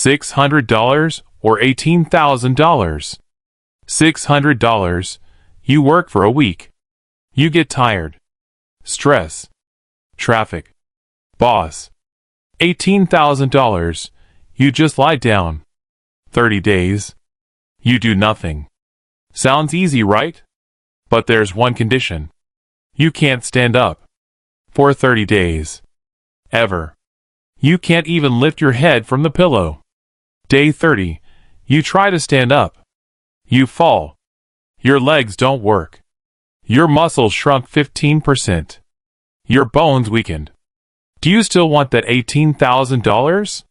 $600 or $18,000? $600. You work for a week. You get tired. Stress. Traffic. Boss. $18,000. You just lie down. 30 days. You do nothing. Sounds easy, right? But there's one condition. You can't stand up. For 30 days. Ever. You can't even lift your head from the pillow. Day 30. You try to stand up. You fall. Your legs don't work. Your muscles shrunk 15%. Your bones weakened. Do you still want that $18,000?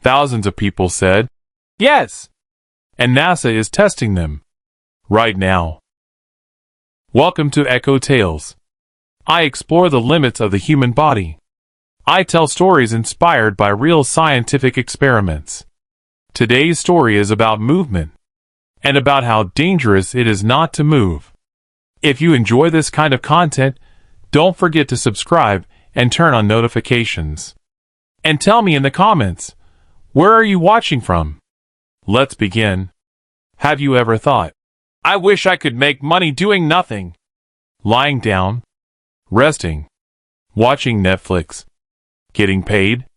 Thousands of people said, yes. And NASA is testing them. Right now. Welcome to Echo Tales. I explore the limits of the human body. I tell stories inspired by real scientific experiments. Today's story is about movement, and about how dangerous it is not to move. If you enjoy this kind of content, don't forget to subscribe and turn on notifications. And tell me in the comments, where are you watching from? Let's begin. Have you ever thought, I wish I could make money doing nothing? Lying down, resting, watching Netflix, getting paid?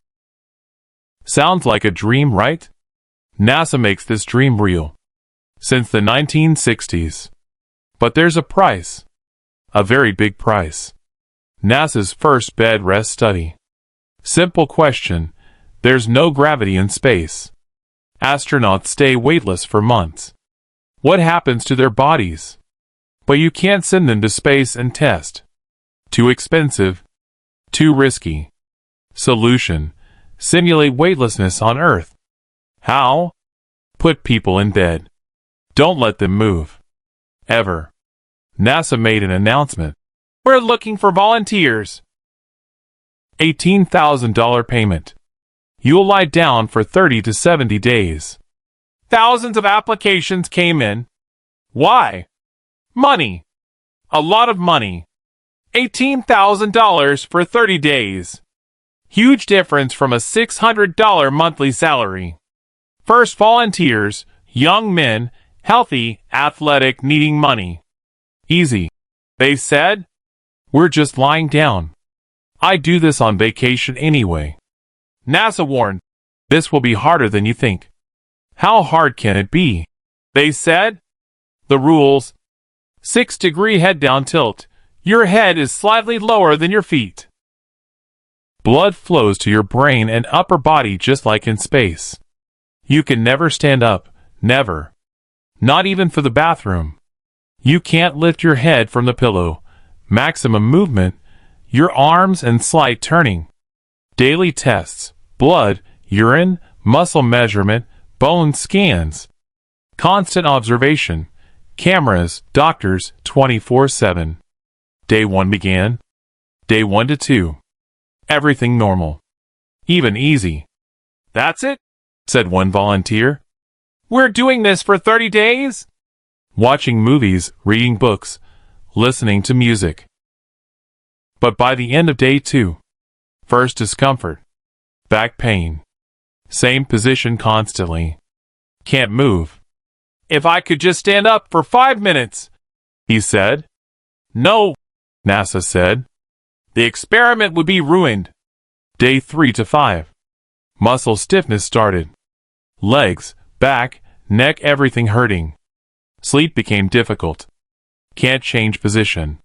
Sounds like a dream, right? NASA makes this dream real since the 1960s. But there's a price. A very big price. NASA's first bed rest study. Simple question. There's no gravity in space. Astronauts stay weightless for months. What happens to their bodies? But you can't send them to space and test. Too expensive. Too risky. Solution. Simulate weightlessness on Earth. How? Put people in bed. Don't let them move. Ever. NASA made an announcement. We're looking for volunteers. $18,000 payment. You'll lie down for 30 to 70 days. Thousands of applications came in. Why? Money. A lot of money. $18,000 for 30 days. Huge difference from a $600 monthly salary. First volunteers, young men, healthy, athletic, needing money. Easy. They said, we're just lying down. I do this on vacation anyway. NASA warned, this will be harder than you think. How hard can it be? They said, the rules. 6-degree head down tilt. Your head is slightly lower than your feet. Blood flows to your brain and upper body just like in space. You can never stand up, never. Not even for the bathroom. You can't lift your head from the pillow. Maximum movement, your arms and slight turning. Daily tests, blood, urine, muscle measurement, bone scans. Constant observation, cameras, doctors, 24/7. Day 1 began. Day 1 to 2. Everything normal. Even easy. That's it? Said one volunteer. We're doing this for 30 days? Watching movies, reading books, listening to music. But by the end of day 2, first discomfort, back pain, same position constantly, can't move. If I could just stand up for 5 minutes, he said. No, NASA said. The experiment would be ruined. Day 3 to 5. Muscle stiffness started. Legs, back, neck, everything hurting. Sleep became difficult. Can't change position.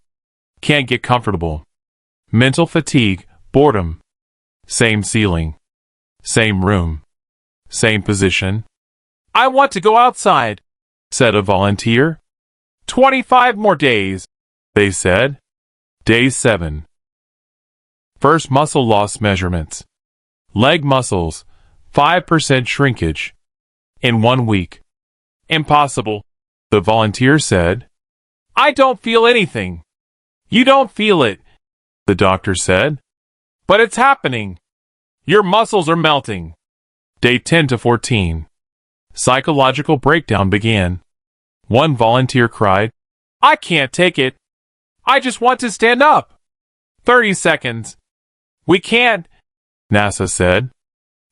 Can't get comfortable. Mental fatigue, boredom. Same ceiling. Same room. Same position. I want to go outside, said a volunteer. 25 more days, they said. Day 7. First muscle loss measurements. Leg muscles, 5% shrinkage. In 1 week. Impossible, the volunteer said. I don't feel anything. You don't feel it, the doctor said. But it's happening. Your muscles are melting. Day 10 to 14. Psychological breakdown began. One volunteer cried, I can't take it. I just want to stand up. 30 seconds. We can't, NASA said.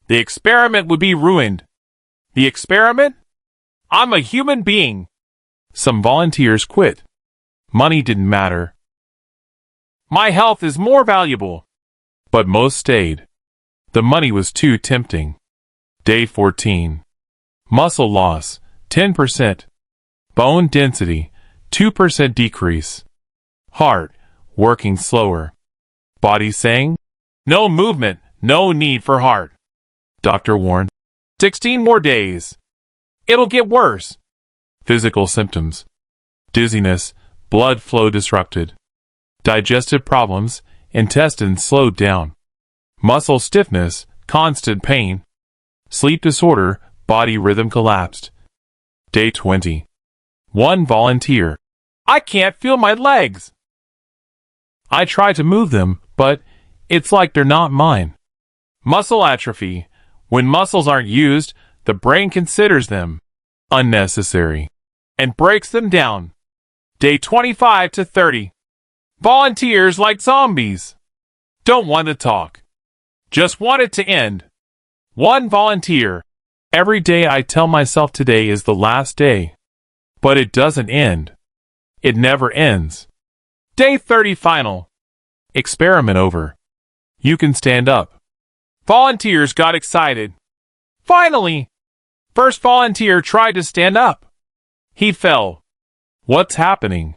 The experiment would be ruined. The experiment? I'm a human being. Some volunteers quit. Money didn't matter. My health is more valuable. But most stayed. The money was too tempting. Day 14. Muscle loss, 10%. Bone density, 2% decrease. Heart, working slower. Body saying, no movement, no need for heart. Doctor warned, 16 more days. It'll get worse. Physical symptoms. Dizziness, blood flow disrupted. Digestive problems, intestines slowed down. Muscle stiffness, constant pain. Sleep disorder, body rhythm collapsed. Day 20. One volunteer. I can't feel my legs. I try to move them, but it's like they're not mine. Muscle atrophy. When muscles aren't used, the brain considers them unnecessary and breaks them down. Day 25 to 30. Volunteers like zombies. Don't want to talk. Just want it to end. One volunteer. Every day I tell myself today is the last day. But it doesn't end. It never ends. Day 30 final. Experiment over. You can stand up. Volunteers got excited. Finally! First volunteer tried to stand up. He fell. What's happening?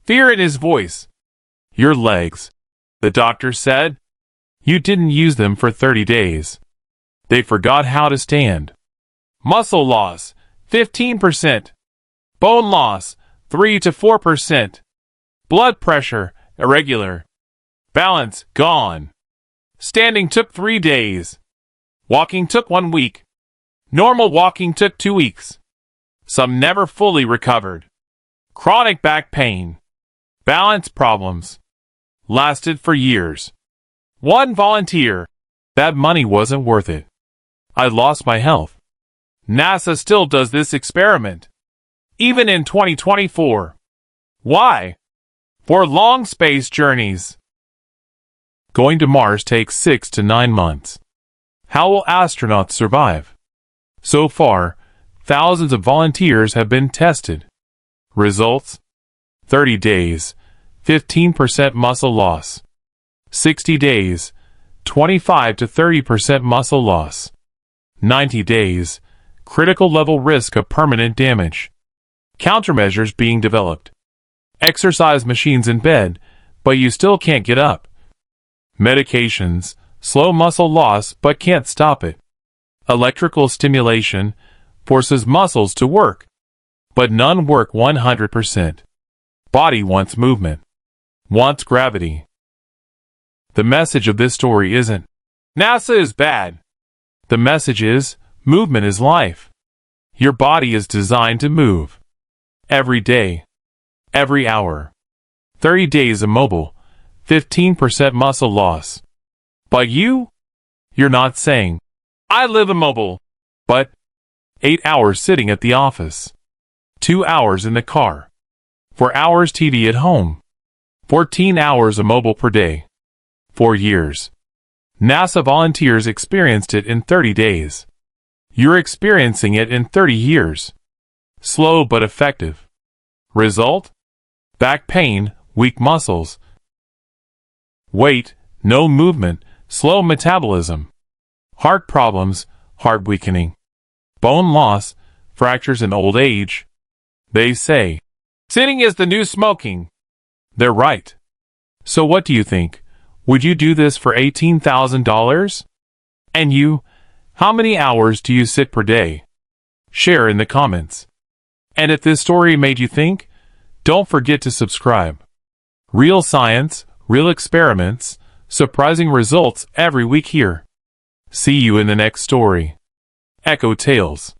Fear in his voice. Your legs, the doctor said. You didn't use them for 30 days. They forgot how to stand. Muscle loss, 15%. Bone loss, 3 to 4%. Blood pressure, irregular. Balance, gone. Standing took 3 days. Walking took 1 week. Normal walking took 2 weeks. Some never fully recovered. Chronic back pain. Balance problems. Lasted for years. One volunteer. That money wasn't worth it. I lost my health. NASA still does this experiment. Even in 2024. Why? For long space journeys. Going to Mars takes 6 to 9 months. How will astronauts survive? So far, thousands of volunteers have been tested. Results? 30 days, 15% muscle loss. 60 days, 25 to 30% muscle loss. 90 days, critical level risk of permanent damage. Countermeasures being developed. Exercise machines in bed, but you still can't get up. Medications, slow muscle loss but can't stop it. Electrical stimulation, forces muscles to work, but none work 100%. Body wants movement, wants gravity. The message of this story isn't, NASA is bad. The message is, movement is life. Your body is designed to move. Every day. Every hour. 30 days immobile. 15% muscle loss. But you're not saying, I live immobile, but 8 hours sitting at the office. 2 hours in the car. 4 hours TV at home. 14 hours immobile per day. 4 years. NASA volunteers experienced it in 30 days. You're experiencing it in 30 years. Slow but effective. Result? Back pain, weak muscles. Weight, no movement, slow metabolism. Heart problems, heart weakening. Bone loss, fractures in old age. They say, sitting is the new smoking. They're right. So what do you think? Would you do this for $18,000? And you? How many hours do you sit per day? Share in the comments. And if this story made you think, don't forget to subscribe. Real science, real experiments, surprising results every week here. See you in the next story. Echo Tales.